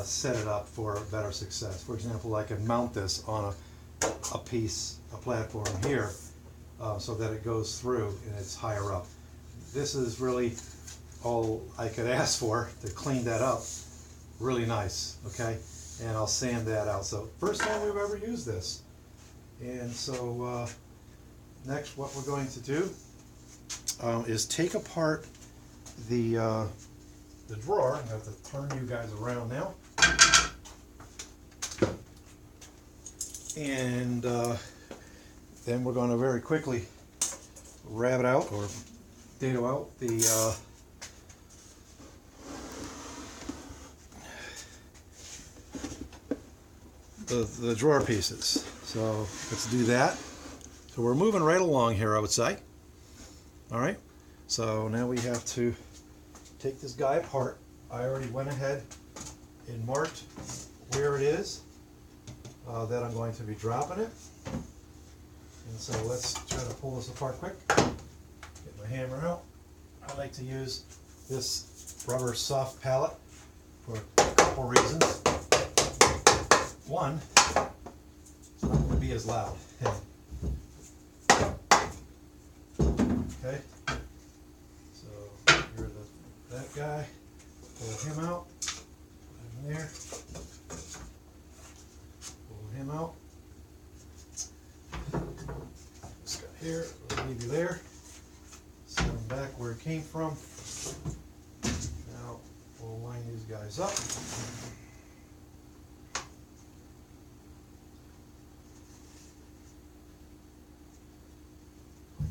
set it up for better success. For example, I can mount this on a platform here, so that it goes through and it's higher up. This is really all I could ask for to clean that up. Really nice, okay? And I'll sand that out. So first time we've ever used this. And so next what we're going to do is take apart the drawer. I have to turn you guys around now. And then we're going to very quickly rabbit out or dado out the drawer pieces. So let's do that. So we're moving right along here, I would say. All right. So now we have to take this guy apart. I already went ahead and marked where it is that I'm going to be dropping it. And so let's try to pull this apart quick. Get my hammer out. I like to use this rubber soft pallet for a couple reasons. One, it's not going to be as loud. Okay, so here's that guy. Pull him out. Put him there. Pull him out. This guy here, we'll leave you there. Send him back where it came from. Now we'll line these guys up.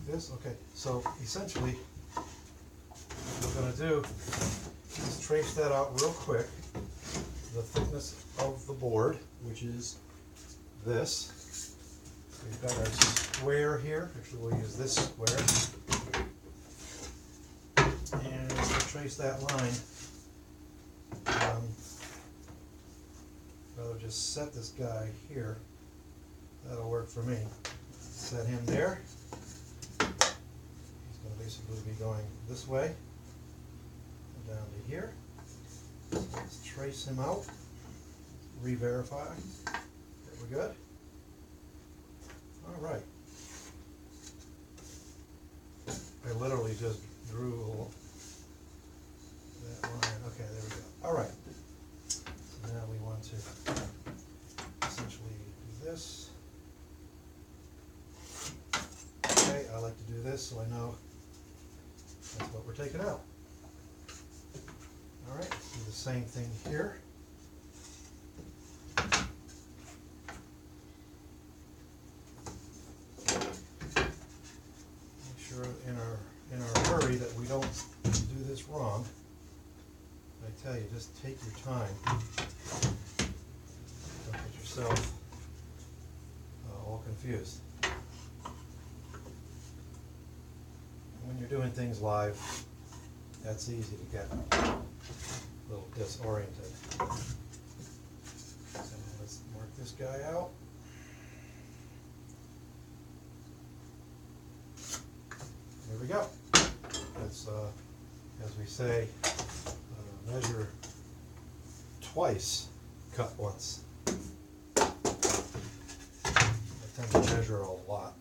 This, okay, so essentially what we're going to do is trace that out real quick, the thickness of the board, which is this. We've got our square here, actually we'll use this square, and we'll trace that line. I'll just set this guy here, that'll work for me. Set him there. Basically be going this way and down to here. So let's trace him out, re-verify that we're good. All right. I literally just drew that line. Okay, there we go. All right. So now we want to essentially do this. Okay, I like to do this so I know that's what we're taking out. All right, do the same thing here. Make sure in our hurry that we don't do this wrong. I tell you, just take your time. Don't get yourself all confused. When you're doing things live, that's easy to get a little disoriented. So let's mark this guy out. There we go. Let's, as we say, measure twice, cut once. I tend to measure a lot.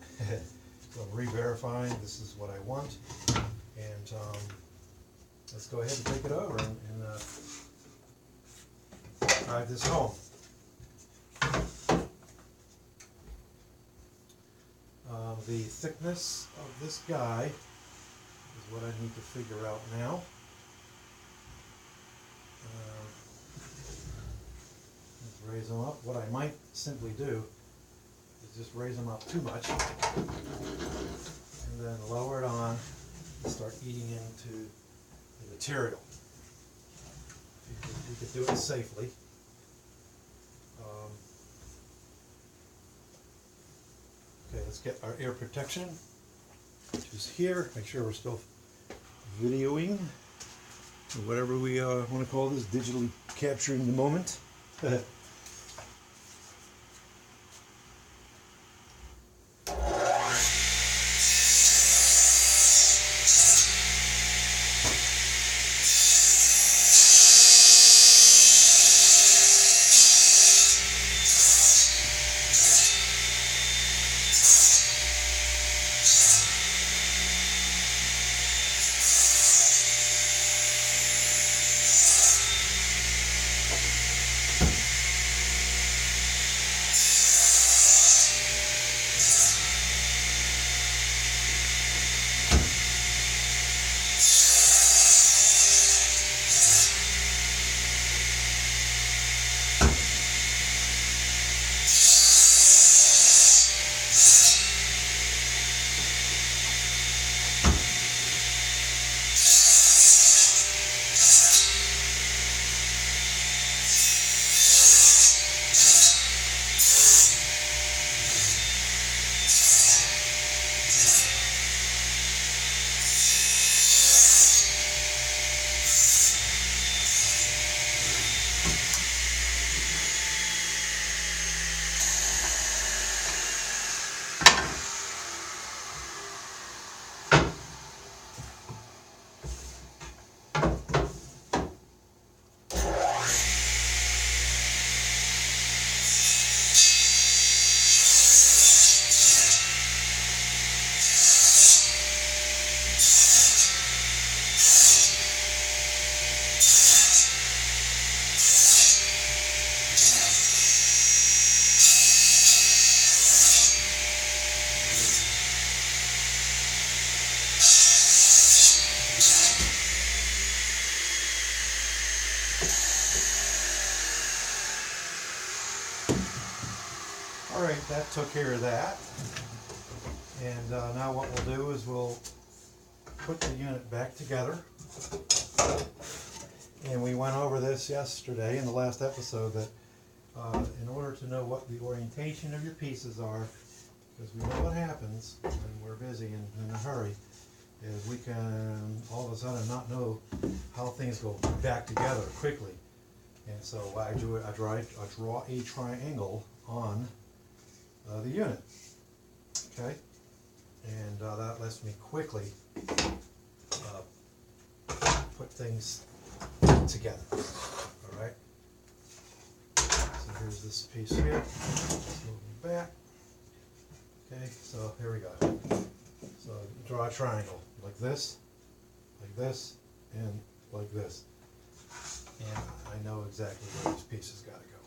So I'm re-verifying this is what I want, and let's go ahead and take it over and drive this home. The thickness of this guy is what I need to figure out now. Let's raise them up. What I might simply do is just raise them up too much and then lower it on and start eating into the material. You could do it safely. Okay, let's get our ear protection, which is here. Make sure we're still videoing, or whatever we want to call this, digitally capturing the moment. Alright, that took care of that. And now what we'll do is we'll put the unit back together. And we went over this yesterday in the last episode that in order to know what the orientation of your pieces are, because we know what happens when we're busy and in a hurry, is we can all of a sudden not know how things go back together quickly. And so I draw a triangle on the unit. Okay, and that lets me quickly put things together. All right. So here's this piece here. Let's move it back. Okay, so here we go. So draw a triangle like this, and like this. And I know exactly where these pieces got to go.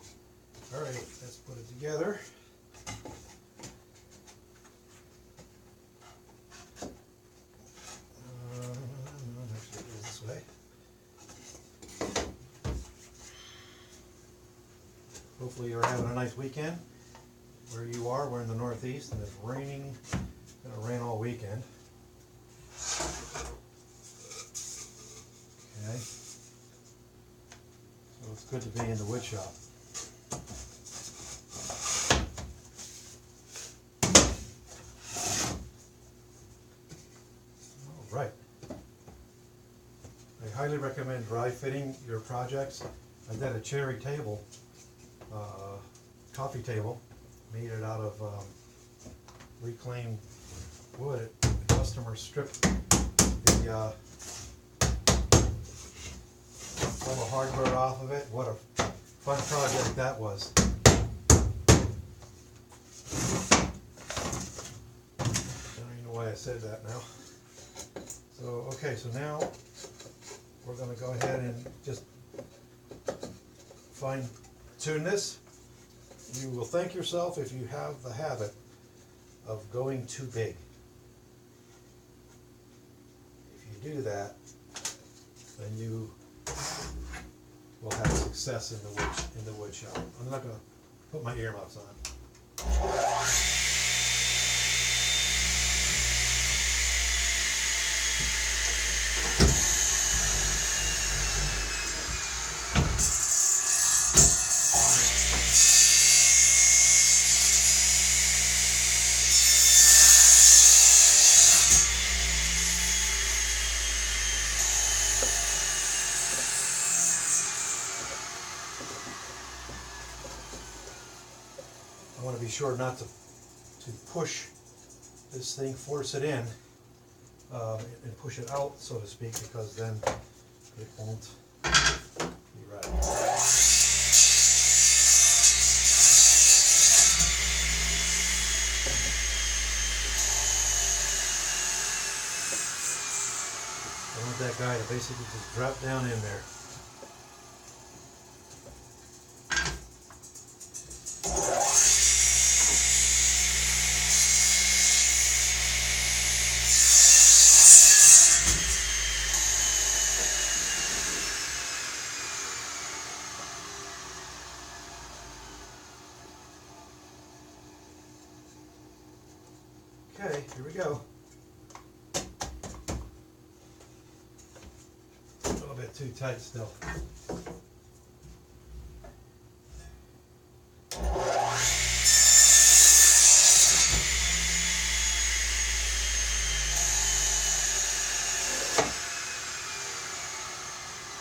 All right, let's put it together. Actually, it goes this way. Hopefully you're having a nice weekend. Where you are, we're in the Northeast, and it's raining. It's going to rain all weekend. Okay. So it's good to be in the wood shop. All right. I highly recommend dry fitting your projects. I did a cherry table, coffee table, made it out of reclaimed wood. The customer stripped the all the hardware off of it. What a fun project that was. I don't even know why I said that now. So, okay, so now we're going to go ahead and just fine tune this. You will thank yourself if you have the habit of going too big. If you do that, then you will have success in the wood shop. I'm not going to put my earmuffs on. I want to be sure not to push this thing, force it in, and push it out, so to speak, because then it won't be right. I want that guy to basically just drop down in there. Okay, here we go. A little bit too tight still.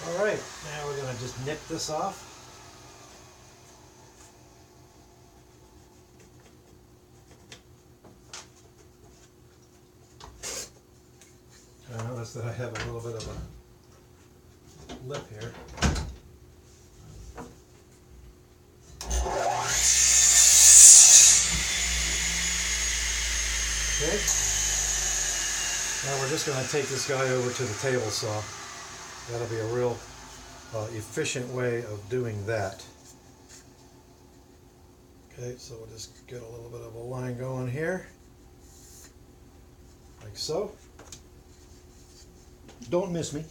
All right, now we're going to just nip this off. I notice that I have a little bit of a lip here. Okay. Now we're just going to take this guy over to the table saw. That'll be a real efficient way of doing that. Okay, so we'll just get a little bit of a line going here, like so. Don't miss me.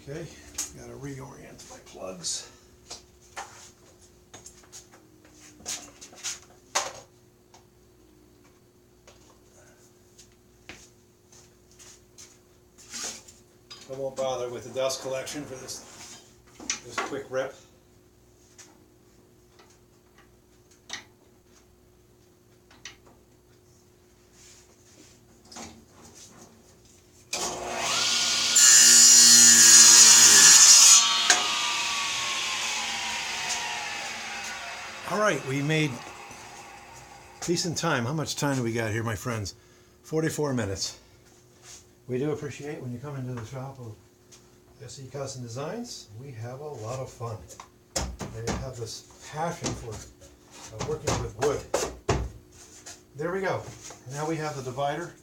Okay, gotta reorient my plugs. I won't bother with the dust collection for this quick rip. All right, we made decent time. How much time do we got here, my friends? 44 minutes. We do appreciate when you come into the shop of SE Custom Designs. We have a lot of fun. They have this passion for working with wood. There we go. Now we have the divider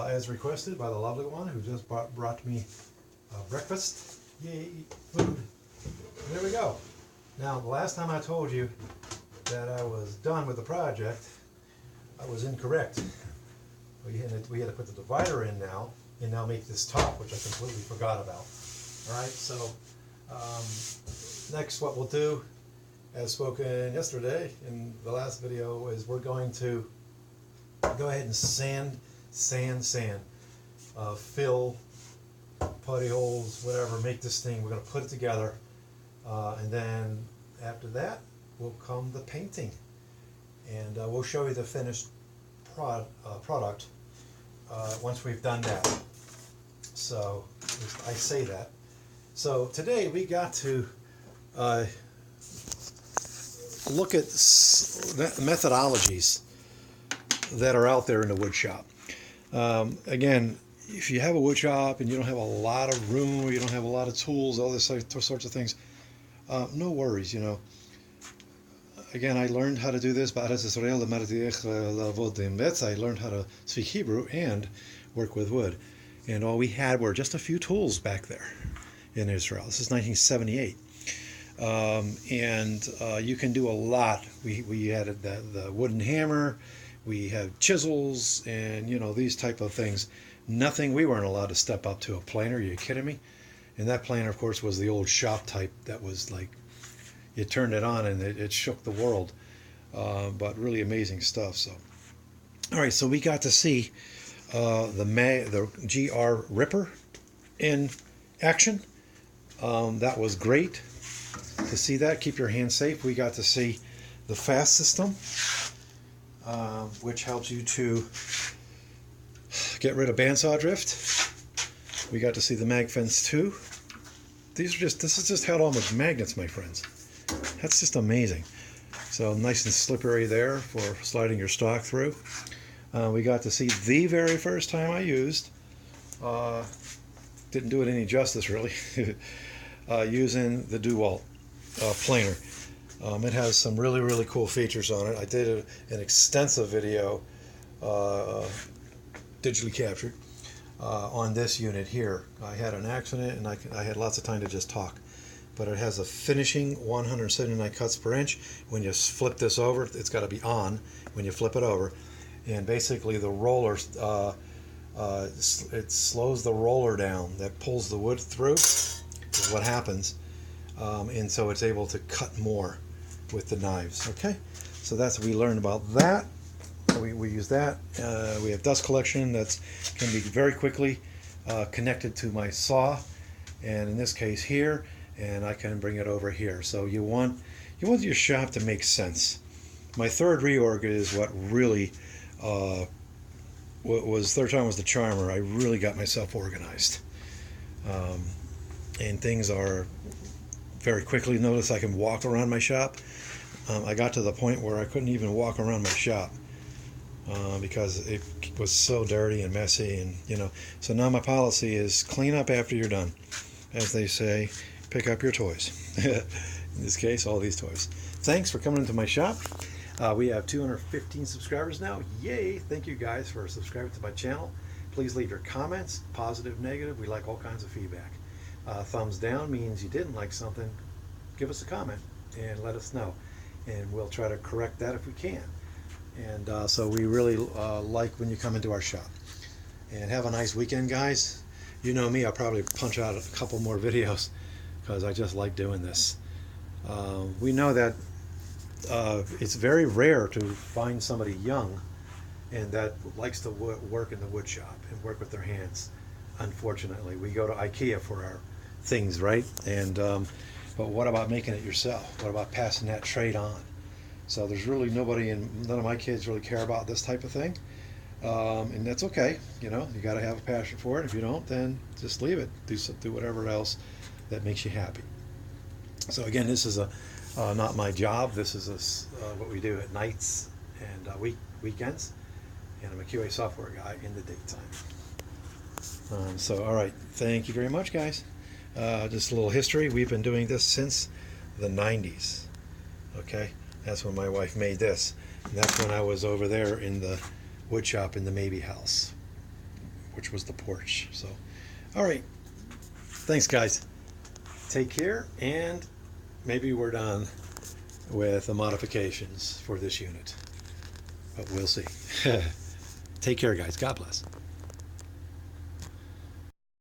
as requested by the lovely one who just brought me breakfast. Yay, food. There we go. Now, the last time I told you that I was done with the project, I was incorrect. We had to put the divider in now, and now make this top, which I completely forgot about. All right, so next what we'll do, as spoken yesterday in the last video, is we're going to go ahead and sand, fill putty holes, whatever, make this thing. We're going to put it together, and then after that will come the painting, and we'll show you the finished product once we've done that. So I say that. So today we got to look at methodologies that are out there in the wood shop. Again, if you have a wood shop and you don't have a lot of room, or you don't have a lot of tools, all this sorts of things, no worries, you know. Again, I learned how to do this. I learned how to speak Hebrew and work with wood. And all we had were just a few tools back there in Israel. This is 1978. You can do a lot. We had the wooden hammer. We have chisels and, you know, these type of things. Nothing, we weren't allowed to step up to a planer. Are you kidding me? And that planer, of course, was the old shop type that was like, you turned it on and it shook the world. But really amazing stuff. So, all right, so we got to see the GR Ripper in action. That was great to see that. Keep your hands safe. We got to see the FAST system, which helps you to get rid of bandsaw drift. We got to see the mag fence too. This is just held on with magnets, my friends. That's just amazing. So nice and slippery there for sliding your stock through. We got to see the very first time I used, didn't do it any justice really, using the DeWalt planer. It has some really cool features on it. I did an extensive video, digitally captured, on this unit here. I had an accident and I had lots of time to just talk. But it has a finishing 179 cuts per inch. When you flip this over, it's got to be on when you flip it over. And basically the roller, it slows the roller down that pulls the wood through, is what happens. And so it's able to cut more with the knives. Okay, so that's what we learned about that. We use that. We have dust collection that can be very quickly connected to my saw, and in this case here, and I can bring it over here. So you want your shop to make sense. My third reorg is what really third time was the charmer. I really got myself organized, and things are very quickly. Notice I can walk around my shop. I got to the point where I couldn't even walk around my shop because it was so dirty and messy, and you know. So now my policy is clean up after you're done, as they say. Pick up your toys. In this case, all these toys. Thanks for coming into my shop. We have 215 subscribers now. Yay! Thank you guys for subscribing to my channel. Please leave your comments, positive, negative. We like all kinds of feedback. Thumbs down means you didn't like something. Give us a comment and let us know, and we'll try to correct that if we can. And so we really like when you come into our shop. And have a nice weekend, guys. You know me, I'll probably punch out a couple more videos because I just like doing this. We know that it's very rare to find somebody young and that likes to work in the wood shop and work with their hands. unfortunately. We go to IKEA for our things, right? And but what about making it yourself? What about passing that trade on? So there's really nobody, and none of my kids really care about this type of thing. And that's okay. You know, you got to have a passion for it. If you don't, then just leave it. Do whatever else that makes you happy. So again, this is not my job. This is what we do at nights and weekends. And I'm a QA software guy in the daytime. So all right, thank you very much, guys. Just a little history. We've been doing this since the 90s. Okay, that's when my wife made this. And that's when I was over there in the wood shop in the Maybe house, which was the porch. So, all right, thanks, guys. Take care, and maybe we're done with the modifications for this unit, but we'll see. Take care, guys. God bless.